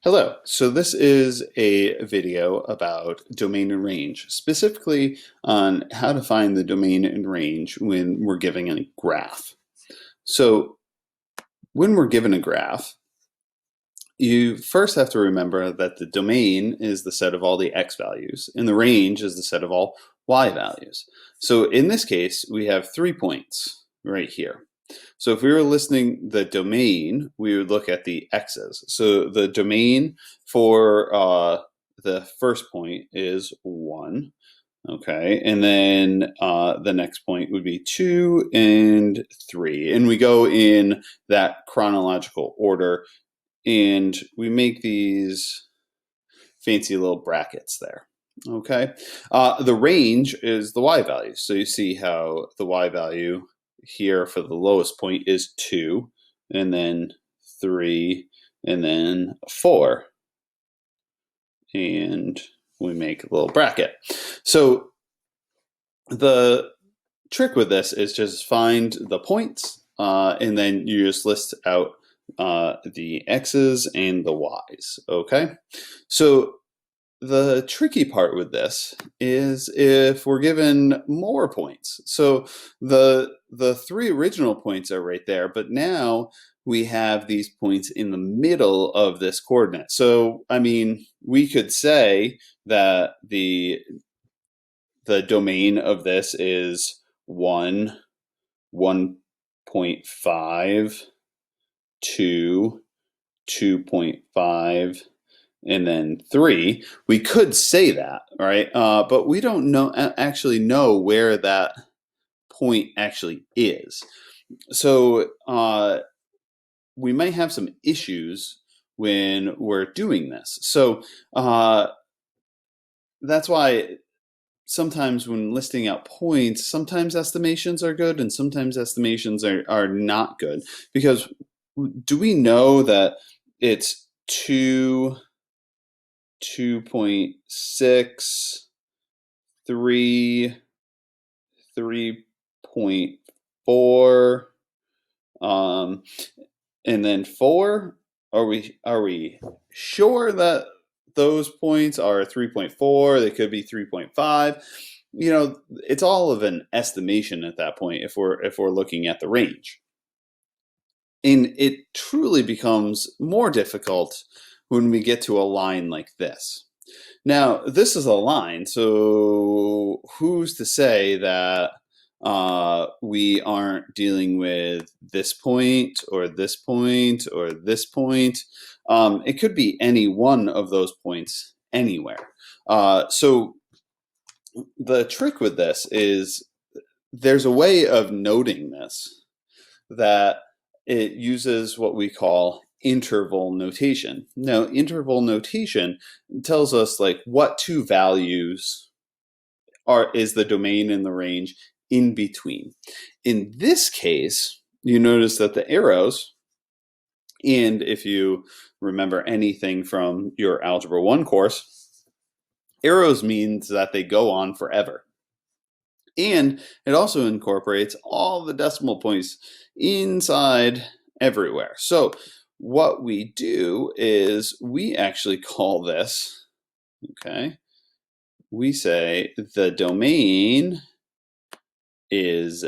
Hello, so this is a video about domain and range, specifically on how to find the domain and range when we're given a graph. So when we're given a graph, you first have to remember that the domain is the set of all the x values, and the range is the set of all y values. So in this case, we have 3 points right here. So if we were listing the domain, we would look at the x's. So the domain for the first point is 1. Okay, and then the next point would be 2 and 3. And we go in that chronological order, and we make these fancy little brackets there. Okay, the range is the y value. So you see how the y value here for the lowest point is 2, and then 3, and then 4. And we make a little bracket. So the trick with this is just find the points, and then you just list out the x's and the y's. Okay, so the tricky part with this is if we're given more points. So the 3 original points are right there, but now we have these points in the middle of this coordinate. So I mean, we could say that the domain of this is 1, 1.5, 2, 2.5, and then 3. We could say that, right? But we don't actually know where that point actually is. So we might have some issues when we're doing this. So that's why sometimes when listing out points, sometimes estimations are good and sometimes estimations are not good. Because do we know that it's 2.6, 3, 3.4, and then 4? Are we sure that those points are 3.4? They could be 3.5. You know, it's all of an estimation at that point if we're looking at the range. And it truly becomes more difficult when we get to a line like this. Now, this is a line, so who's to say that we aren't dealing with this point or this point or this point? It could be any one of those points anywhere. So the trick with this is there's a way of noting this that it uses what we call interval notation. Now, interval notation tells us like what 2 values is the domain and the range in between. In this case, you notice that the arrows, and if you remember anything from your Algebra 1 course, arrows means that they go on forever. And it also incorporates all the decimal points inside everywhere. So what we do is we actually call this, okay, we say the domain is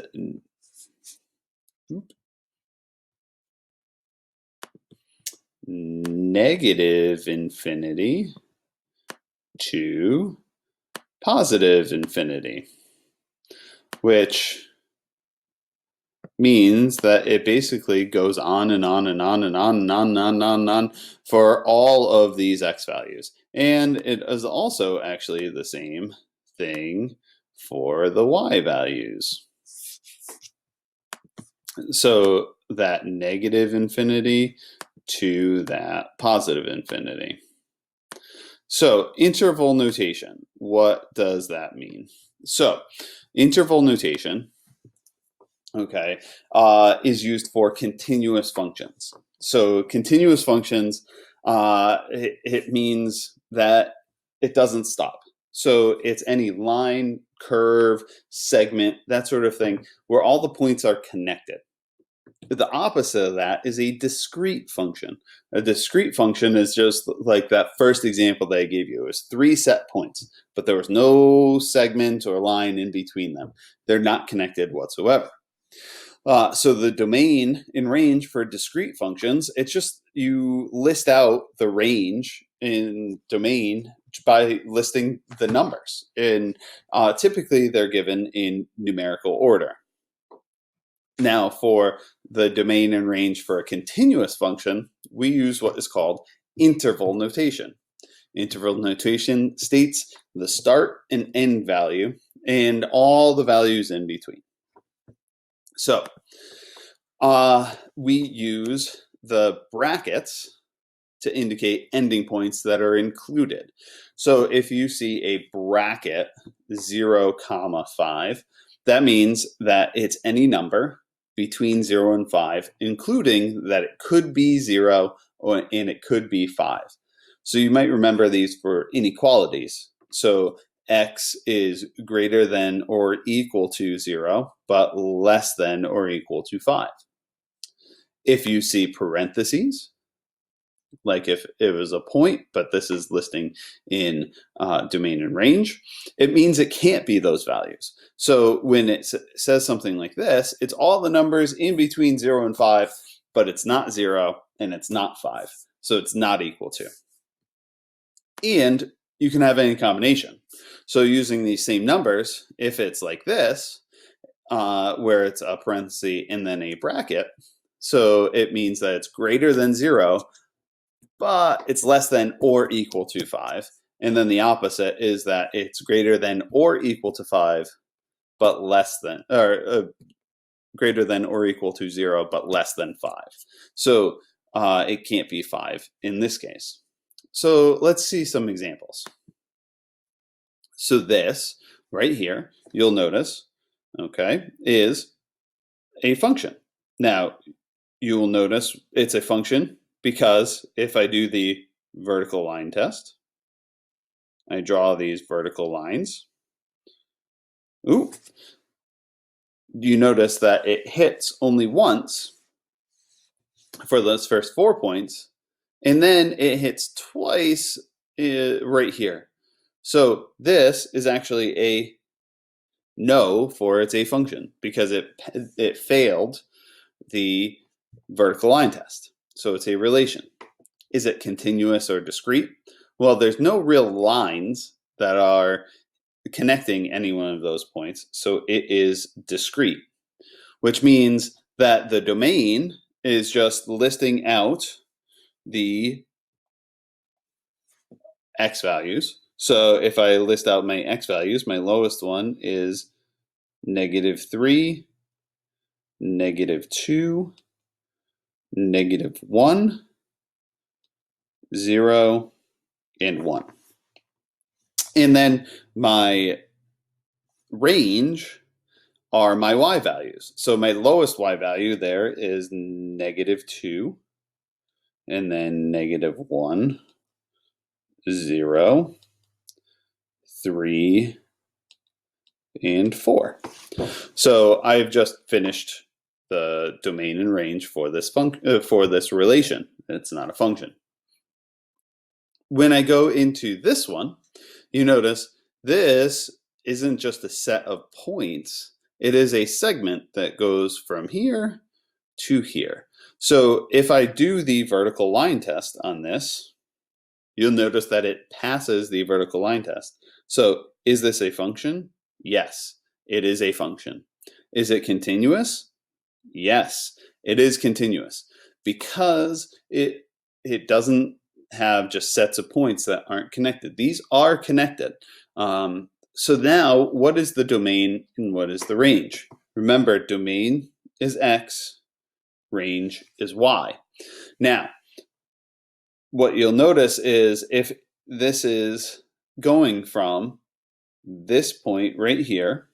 negative infinity to positive infinity, which means that it basically goes on and on and on and on and on and on and on and on for all of these x values. And it is also actually the same thing for the y values. So that negative infinity to that positive infinity. So interval notation, what does that mean? So interval notation, okay, is used for continuous functions. So continuous functions, it means that it doesn't stop. So it's any line, curve, segment, that sort of thing, where all the points are connected. The opposite of that is a discrete function. A discrete function is just like that first example that I gave you. It was 3 set points, but there was no segment or line in between them. They're not connected whatsoever. So the domain and range for discrete functions, it's just you list out the range in domain by listing the numbers. And typically they're given in numerical order. Now for the domain and range for a continuous function, we use what is called interval notation. Interval notation states the start and end value and all the values in between. So we use the brackets to indicate ending points that are included. So if you see a bracket 0, 5, that means that it's any number between 0 and 5, including that it could be 0 and it could be 5. So you might remember these for inequalities. So x is greater than or equal to 0, but less than or equal to 5. If you see parentheses, like if it was a point, but this is listing in domain and range, it means it can't be those values. So when it says something like this, it's all the numbers in between 0 and 5, but it's not 0 and it's not 5. So it's not equal to. And you can have any combination. So using these same numbers, if it's like this, where it's a parenthesis and then a bracket, so it means that it's greater than 0, but it's less than or equal to 5. And then the opposite is that it's greater than or equal to 5, but less than, or greater than or equal to 0, but less than 5. So it can't be 5 in this case. So let's see some examples. So this right here, you'll notice, okay, is a function. Now, you will notice it's a function because if I do the vertical line test, I draw these vertical lines. Ooh, you notice that it hits only once for those first 4 points, and then it hits twice right here. So this is actually a no for it's a function because it failed the vertical line test. So it's a relation. Is it continuous or discrete? Well, there's no real lines that are connecting any one of those points, so it is discrete, which means that the domain is just listing out the x values. So if I list out my x values, my lowest one is -3, -2, -1, 0, and 1. And then my range are my y values. So my lowest y value there is -2, and then -1, 0, 3, and 4. So I've just finished the domain and range for this for this relation. It's not a function. When I go into this one, you notice this isn't just a set of points. It is a segment that goes from here to here. So if I do the vertical line test on this, you'll notice that it passes the vertical line test. So is this a function? Yes, it is a function. Is it continuous? Yes, it is continuous because it doesn't have just sets of points that aren't connected. These are connected. So now what is the domain and what is the range? Remember, domain is x, range is y. Now, what you'll notice is if this is going from this point right here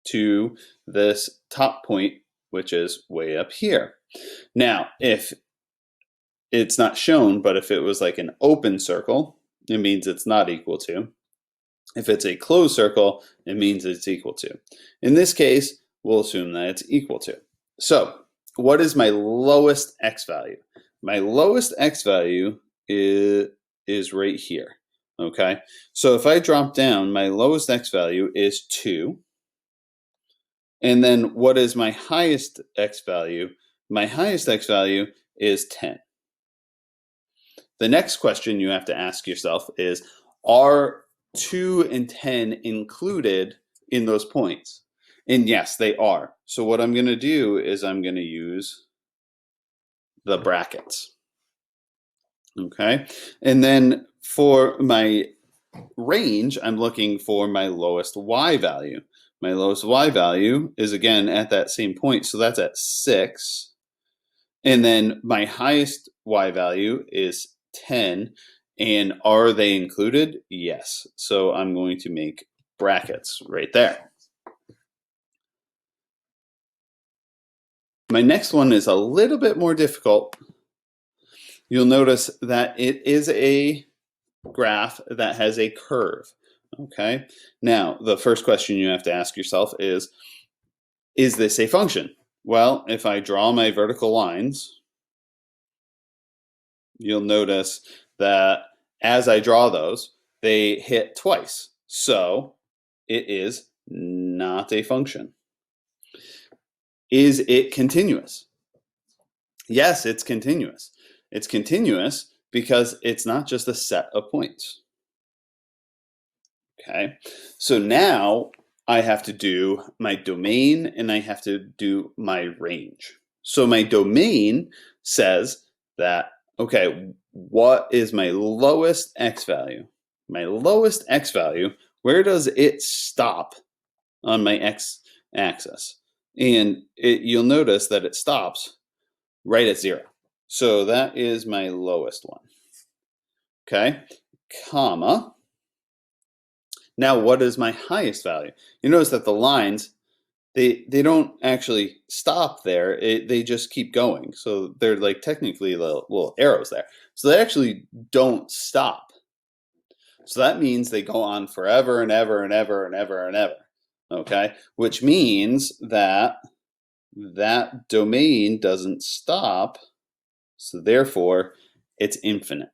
to this top point, which is way up here. Now, if it's not shown, but if it was like an open circle, it means it's not equal to. If it's a closed circle, it means it's equal to. In this case, we'll assume that it's equal to. So what is my lowest x value? My lowest x value is right here. Okay, so if I drop down, my lowest x value is 2. And then what is my highest x value? My highest x value is 10. The next question you have to ask yourself is, are 2 and 10 included in those points? And yes, they are. So what I'm going to do is I'm going to use the brackets. Okay, and then for my range, I'm looking for my lowest y value. My lowest y value is again at that same point, so that's at 6. And then my highest y value is 10. And are they included? Yes. So I'm going to make brackets right there. My next one is a little bit more difficult. You'll notice that it is a graph that has a curve. Okay. Now, the first question you have to ask yourself is this a function? Well, if I draw my vertical lines, you'll notice that as I draw those, they hit twice. So it is not a function. Is it continuous? Yes, it's continuous. It's continuous because it's not just a set of points. Okay, so now I have to do my domain and I have to do my range. So my domain says that, okay, what is my lowest x value? My lowest x value, where does it stop on my x axis? And you'll notice that it stops right at 0. So that is my lowest one. Okay, comma. Now, what is my highest value? You notice that the lines, they don't actually stop there. They just keep going. So they're like technically little arrows there. So they actually don't stop. So that means they go on forever and ever and ever and ever and ever. Okay, which means that that domain doesn't stop. So therefore, it's infinite.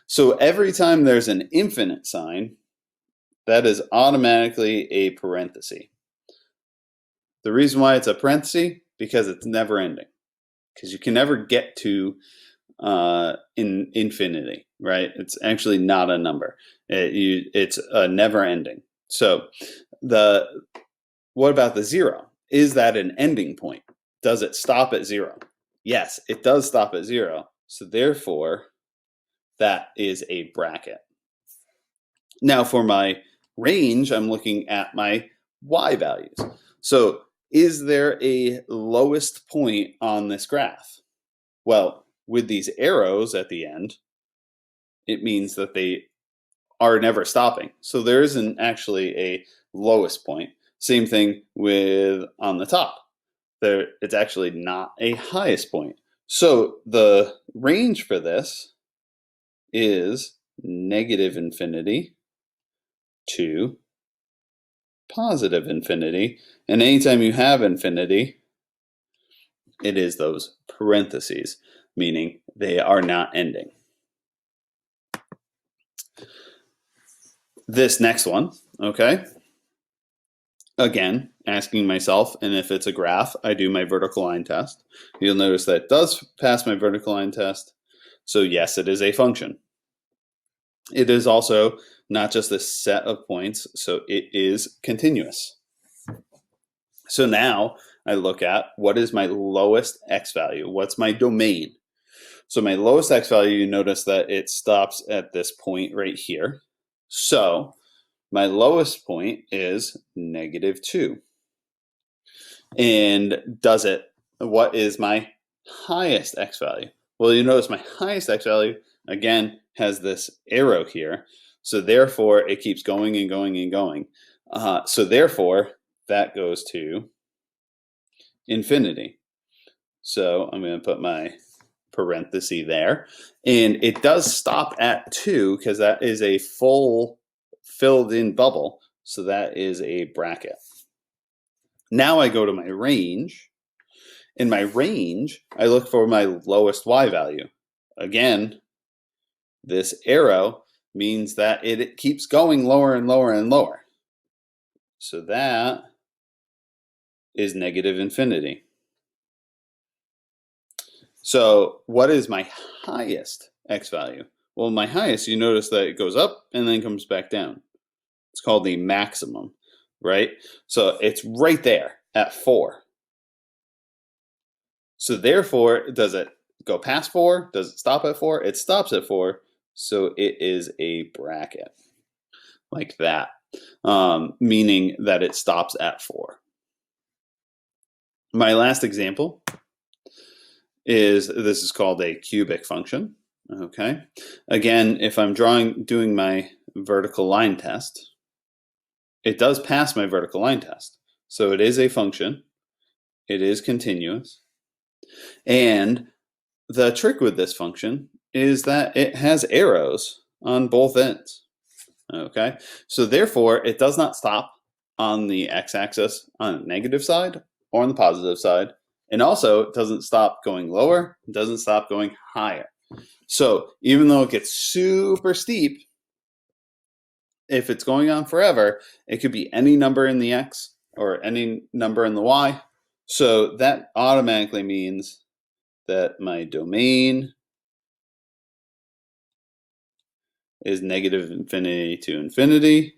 So every time there's an infinite sign, that is automatically a parenthesis. The reason why it's a parenthesis, because it's never ending. Because you can never get to in infinity, right? It's actually not a number. It's a never ending. So what about the 0? Is that an ending point? Does it stop at 0? Yes, it does stop at 0. So therefore, that is a bracket. Now for my range, I'm looking at my y values. So is there a lowest point on this graph? Well, with these arrows at the end, it means that they are never stopping. So there isn't actually a lowest point. Same thing with on the top. It's actually not a highest point. So the range for this is negative infinity to positive infinity. And anytime you have infinity, it is those parentheses, meaning they are not ending. This next one, okay, again, asking myself, and if it's a graph, I do my vertical line test. You'll notice that it does pass my vertical line test. So yes, it is a function. It is also not just a set of points, so it is continuous. So now I look at what is my lowest x value? What's my domain? So my lowest x value, you notice that it stops at this point right here. So my lowest point is -2. And what is my highest x value? Well, you notice my highest x value, again, has this arrow here. So therefore, it keeps going and going and going. So therefore, that goes to infinity. So I'm going to put my parenthesis there. And it does stop at 2 because that is a full filled in bubble. So that is a bracket. Now I go to my range. In my range, I look for my lowest y value. Again, this arrow means that it keeps going lower and lower and lower. So that is negative infinity. So what is my highest x value? Well, my highest, you notice that it goes up and then comes back down. It's called the maximum, right? So it's right there at 4. So therefore, does it go past 4? Does it stop at 4? It stops at 4. So it is a bracket like that, meaning that it stops at 4. My last example is, this is called a cubic function. Okay. Again, if I'm doing my vertical line test, it does pass my vertical line test. So it is a function. It is continuous. And the trick with this function is that it has arrows on both ends. Okay. So therefore, it does not stop on the x-axis on the negative side or on the positive side. And also, it doesn't stop going lower. It doesn't stop going higher. So even though it gets super steep, if it's going on forever, it could be any number in the x or any number in the y. So that automatically means that my domain is negative infinity to infinity,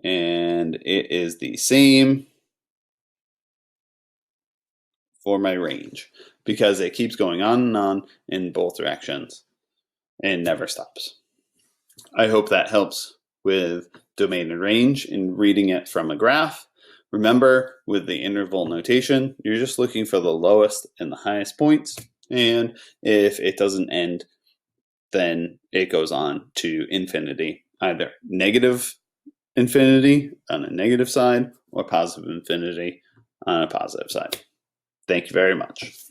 and it is the same for my range because it keeps going on and on in both directions and never stops. I hope that helps with domain and range in reading it from a graph. Remember, with the interval notation, you're just looking for the lowest and the highest points, and if it doesn't end, then it goes on to infinity, either negative infinity on a negative side or positive infinity on a positive side. Thank you very much.